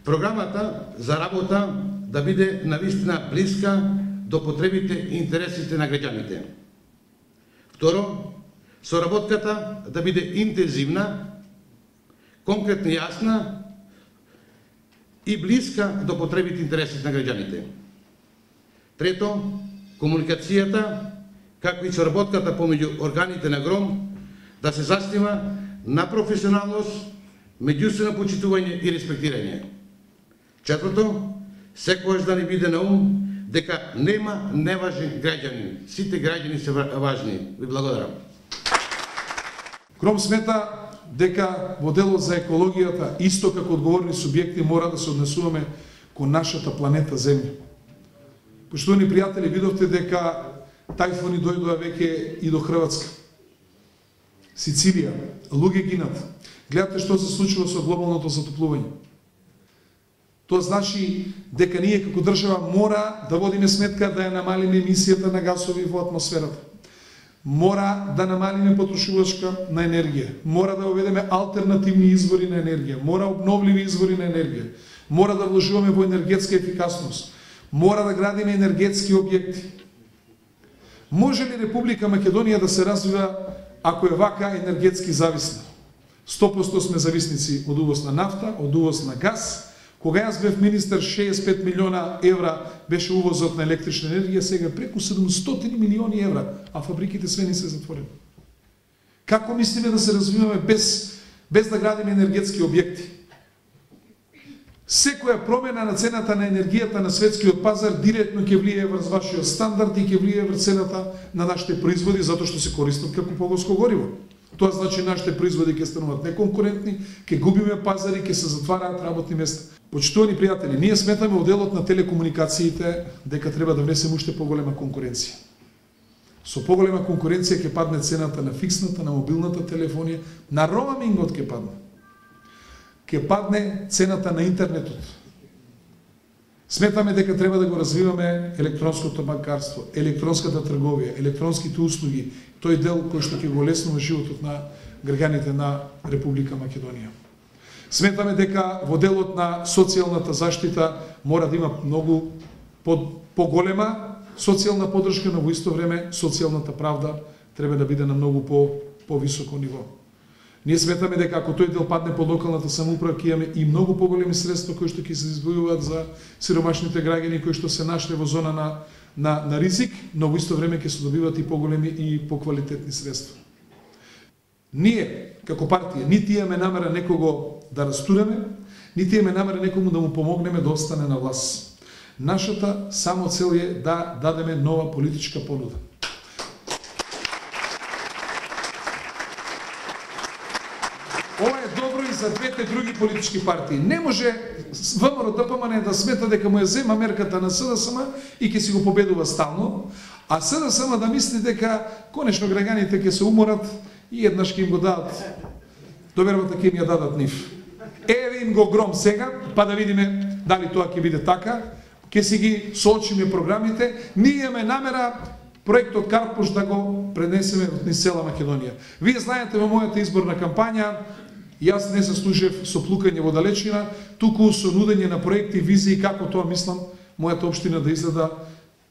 програмата за работа да биде навистина близка до потребите и интересите на граѓаните. Второ, соработката да биде интензивна, конкретно јасна и близка до потребите и интересите на граѓаните. Трето, комуникацијата, како и соработката помеѓу органите на ГРОМ да се заснива на професионалност, меѓусебно почитување и респектирање. Четврто, секогаш да не биде на ум дека нема неважни граѓани. Сите граѓани се важни. Ви благодарам. ГРОМ смета дека во делот за екологијата, исто како одговорни субјекти, мора да се однесуваме кон нашата планета Земја. Поштовани пријатели, видовте дека тајфуни дојдоа веќе и до Хрватска. Сицилија, луѓе гинат. Гледате што се случува со глобалното затоплување. Тоа значи дека ние како држава мора да водиме сметка да ја намалиме емисијата на гасови во атмосферата. Мора да намалиме потрошувачка на енергија. Мора да уведеме алтернативни извори на енергија. Мора обновливи извори на енергија. Мора да вложуваме во енергетска ефикасност. Мора да градиме енергетски објекти. Може ли Република Македонија да се развива ако е вака енергетски зависна? 100% сме зависници од увоз на нафта, од увоз на газ. Кога јас бев министер, 65 милиона евра беше увозот на електрична енергија, сега преку 700 милиони евра, а фабриките све не се затворени. Како мислиме да се развиваме без да градиме енергетски објекти? Секоја промена на цената на енергијата на светскиот пазар директно ќе влие врз вашиот стандард и ќе влие врз цената на нашите производи, затоа што се користат како поголско гориво. Тоа значи нашите производи ќе стануваат неконкурентни, ќе губиме пазари, ќе се затвараат работни места. Почитувани пријатели, ние сметаме во делот на телекомуникациите дека треба да внесеме уште поголема конкуренција. Со поголема конкуренција ќе падне цената на фиксната, на мобилната телефонија, на роамингот ќе падне. Ќе падне цената на интернетот. Сметаме дека треба да го развиваме електронското банкарство, електронската трговија, електронските услуги, тој дел кој што ќе го леснува животот на граѓаните на Република Македонија. Сметаме дека во делот на социјалната заштита мора да има многу поголема социјална поддршка, но во исто време социјалната правда треба да биде на многу повисоко ниво. Ние сметаме дека ако тој дел падне под локалната самоуправа, ќе имаме и многу поголеми средства кои што ќе се издвојуваат за сиромашните граѓани кои што се нашле во зона на ризик, но во исто време ќе се добиваат и поголеми и поквалитетни средства. Ние, како партија, нити имаме намера некого да растураме, нити имаме намера некому да му помогнеме да остане на власт. Нашата само цел е да дадеме нова политичка понуда. Ова е добро и за двете други политички партии. Не може ВМРО ДПМН да смета дека му ја зема мерката на СДСМ и ќе си го победува стално, а СДСМ да мисли дека конечно граѓаните ќе се уморат и еднаш ќе им го дадат, довербата ќе им ја дадат нив. Еве им го ГРОМ сега, па да видиме дали тоа ќе биде така, ќе си ги соочиме програмите. Ние имаме намера проектот Карпуш да го пренесеме низ цела Македонија. Вие знаете во мојата изборна кампања, јас не се служев со плукање во далечина, туку со нудење на проекти, визии како тоа мислам мојата општина да изгледа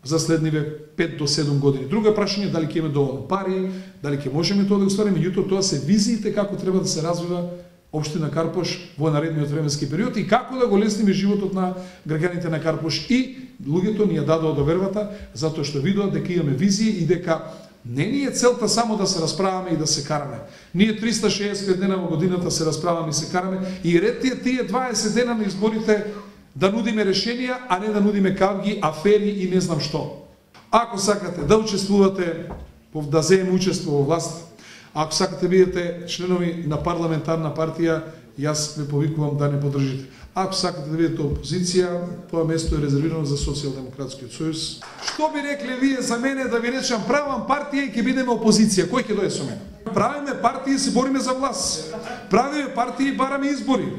за следниве 5 до 7 години. Друго прашање дали ќе имаме доволно пари, дали ќе можеме тоа да го ствариме, меѓутоа тоа се визиите како треба да се развива општина Карпуш во наредниот временски период и како да го лесниме животот на граѓаните на Карпуш. И луѓето ни ја дадоа довербата затоа што видоа дека имаме визии и дека не ни е целта само да се расправаме и да се караме. Ние 365 дена во годината се расправаме и се караме и ред тие 20 дена на изборите да нудиме решенија, а не да нудиме кавги, афери и не знам што. Ако сакате да учествувате, да земеме учество во власт, ако сакате бидете членови на парламентарна партија, јас ве повикувам да не поддржите. Ако сакате да бидете опозиција, тоа место е резервирано за Социјалдемократскиот сојуз. Што би рекле вие за мене да ви речам правам партија и ќе бидеме опозиција? Кој ќе дојде со мене? Правиме партија и се бориме за власт. Правиме партија и бараме избори.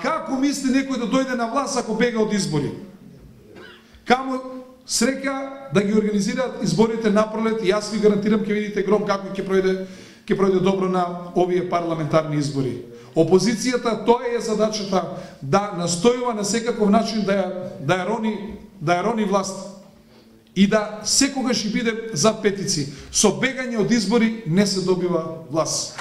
Како мисли некој да дојде на власт ако бега од избори? Камо среќа да ги организираат изборите напролет и јас ви гарантирам ќе видите ГРОМ како ќе пројде добро на овие парламентарни избори. Опозицијата, тоа е задачата, да настојува на секаков начин да ја рони власт и да секогаш и биде за петици. Со бегање од избори не се добива власт.